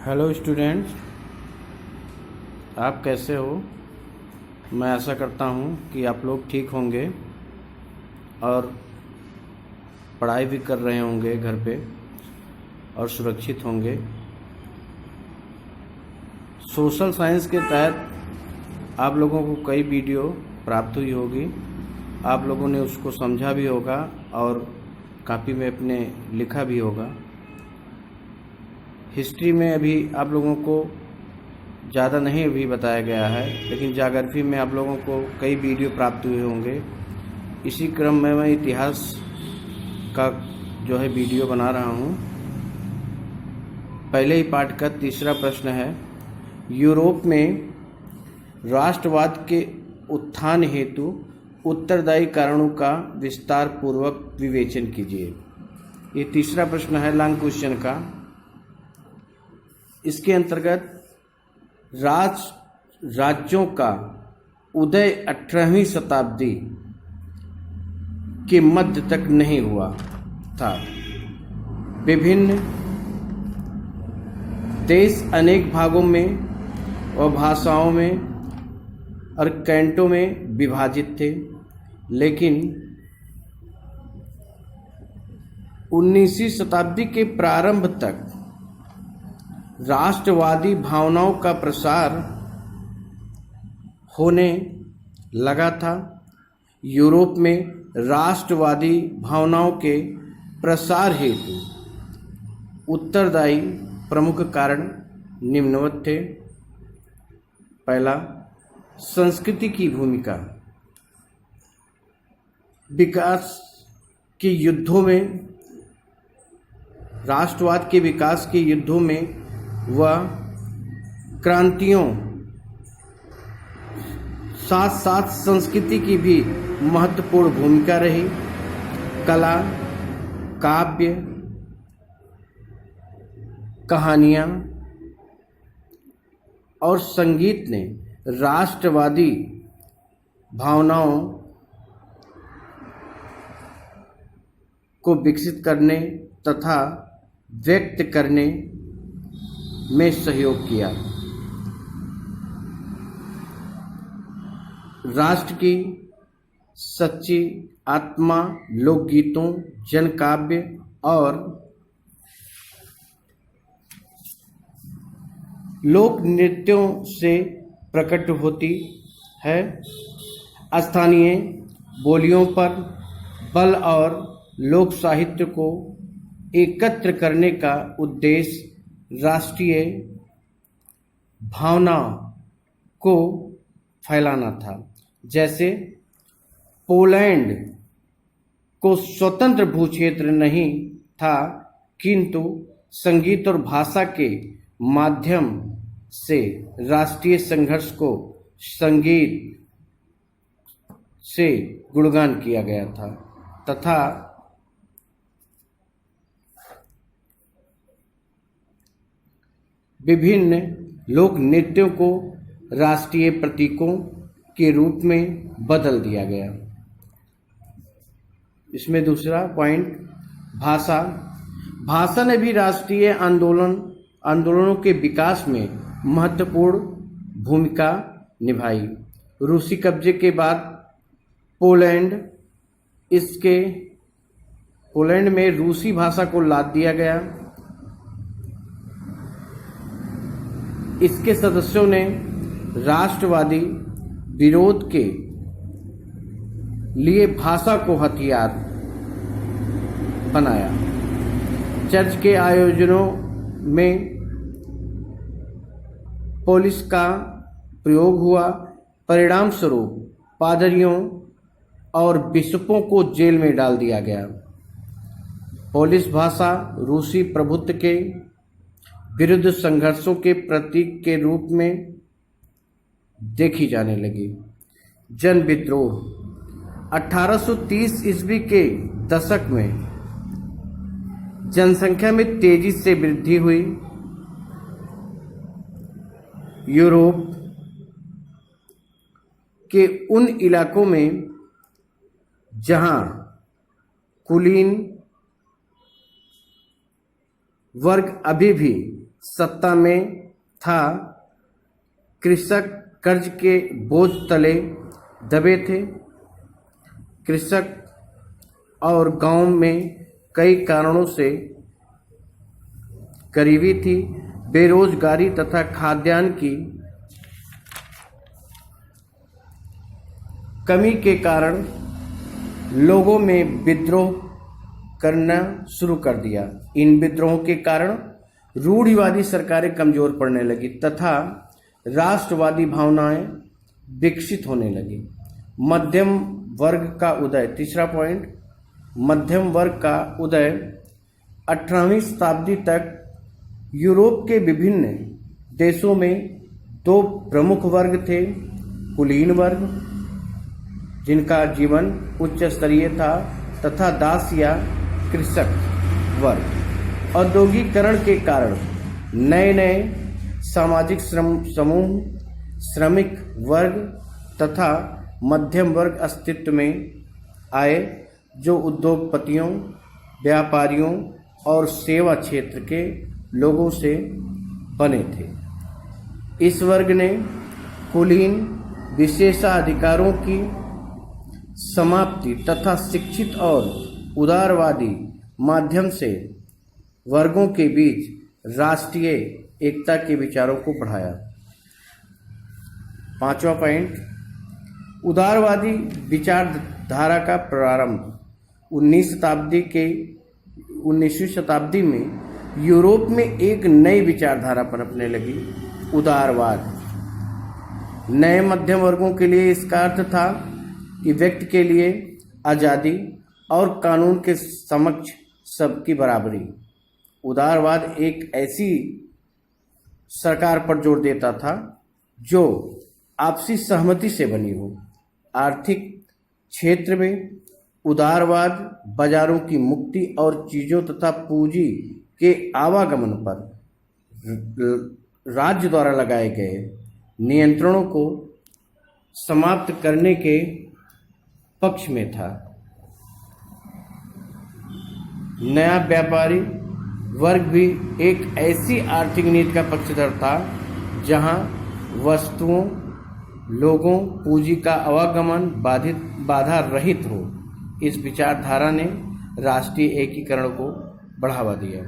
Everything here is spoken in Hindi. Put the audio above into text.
हेलो स्टूडेंट्स, आप कैसे हो। मैं आशा करता हूँ कि आप लोग ठीक होंगे और पढ़ाई भी कर रहे होंगे घर पे और सुरक्षित होंगे। सोशल साइंस के तहत आप लोगों को कई वीडियो प्राप्त हुई होगी। आप लोगों ने उसको समझा भी होगा और कॉपी में अपने लिखा भी होगा। हिस्ट्री में अभी आप लोगों को ज़्यादा नहीं अभी बताया गया है, लेकिन ज्योग्राफी में आप लोगों को कई वीडियो प्राप्त हुए होंगे। इसी क्रम में मैं इतिहास का जो है वीडियो बना रहा हूँ। पहले ही पाठ का तीसरा प्रश्न है, यूरोप में राष्ट्रवाद के उत्थान हेतु उत्तरदायी कारणों का विस्तार पूर्वक विवेचन कीजिए। ये तीसरा प्रश्न है लॉन्ग क्वेश्चन का। इसके अंतर्गत राज्यों का उदय 18वीं शताब्दी के मध्य तक नहीं हुआ था। विभिन्न देश अनेक भागों में और भाषाओं में और कैंटों में विभाजित थे, लेकिन 19वीं शताब्दी के प्रारंभ तक राष्ट्रवादी भावनाओं का प्रसार होने लगा था। यूरोप में राष्ट्रवादी भावनाओं के प्रसार हेतु उत्तरदायी प्रमुख कारण निम्नवत थे। पहला, संस्कृति की भूमिका। विकास के युद्धों में, राष्ट्रवाद के विकास के युद्धों में व क्रांतियों साथ साथ संस्कृति की भी महत्वपूर्ण भूमिका रही। कला, काव्य, कहानियाँ और संगीत ने राष्ट्रवादी भावनाओं को विकसित करने तथा व्यक्त करने में सहयोग किया। राष्ट्र की सच्ची आत्मा लोकगीतों, जनकाव्य और लोक नृत्यों से प्रकट होती है। स्थानीय बोलियों पर बल और लोक साहित्य को एकत्र करने का उद्देश्य राष्ट्रीय भावना को फैलाना था। जैसे पोलैंड को स्वतंत्र भूक्षेत्र नहीं था, किंतु संगीत और भाषा के माध्यम से राष्ट्रीय संघर्ष को संगीत से गुणगान किया गया था तथा विभिन्न लोक नृत्यों को राष्ट्रीय प्रतीकों के रूप में बदल दिया गया। इसमें दूसरा पॉइंट, भाषा। भाषा ने भी राष्ट्रीय आंदोलनों के विकास में महत्वपूर्ण भूमिका निभाई। रूसी कब्जे के बाद पोलैंड में रूसी भाषा को लाद दिया गया। इसके सदस्यों ने राष्ट्रवादी विरोध के लिए भाषा को हथियार बनाया। चर्च के आयोजनों में पुलिस का प्रयोग हुआ। परिणाम स्वरूप पादरियों और बिशपों को जेल में डाल दिया गया। पोलिश भाषा रूसी प्रभुत्व के विरुद्ध संघर्षों के प्रतीक के रूप में देखी जाने लगी। जन विद्रोह। 1830 ईस्वी के दशक में जनसंख्या में तेजी से वृद्धि हुई। यूरोप के उन इलाकों में जहां कुलीन वर्ग अभी भी सत्ता में था, कृषक कर्ज के बोझ तले दबे थे। कृषक और गांव में कई कारणों से गरीबी थी, बेरोजगारी तथा खाद्यान्न की कमी के कारण लोगों में विद्रोह करना शुरू कर दिया। इन विद्रोहों के कारण रूढ़िवादी सरकारें कमजोर पड़ने लगी तथा राष्ट्रवादी भावनाएं विकसित होने लगी। मध्यम वर्ग का उदय, तीसरा पॉइंट, मध्यम वर्ग का उदय 18वीं शताब्दी तक यूरोप के विभिन्न देशों में दो प्रमुख वर्ग थे। कुलीन वर्ग, जिनका जीवन उच्च स्तरीय था, तथा दास या कृषक वर्ग। औद्योगिकरण के कारण नए नए सामाजिक समूह, श्रमिक वर्ग तथा मध्यम वर्ग अस्तित्व में आए, जो उद्योगपतियों, व्यापारियों और सेवा क्षेत्र के लोगों से बने थे। इस वर्ग ने कुलीन विशेषाधिकारों की समाप्ति तथा शिक्षित और उदारवादी माध्यम से वर्गों के बीच राष्ट्रीय एकता के विचारों को बढ़ाया। पांचवा पॉइंट, उदारवादी विचारधारा का प्रारंभ 19वीं शताब्दी में यूरोप में एक नई विचारधारा पनपने लगी, उदारवाद। नए मध्यम वर्गों के लिए इसका अर्थ था कि व्यक्ति के लिए आज़ादी और कानून के समक्ष सबकी बराबरी। उदारवाद एक ऐसी सरकार पर जोर देता था जो आपसी सहमति से बनी हो। आर्थिक क्षेत्र में उदारवाद बाजारों की मुक्ति और चीजों तथा पूंजी के आवागमन पर राज्य द्वारा लगाए गए नियंत्रणों को समाप्त करने के पक्ष में था। नया व्यापारी वर्ग भी एक ऐसी आर्थिक नीति का पक्षधर था जहां वस्तुओं, लोगों, पूंजी का आवागमन बाधा रहित हो। इस विचारधारा ने राष्ट्रीय एकीकरण को बढ़ावा दिया।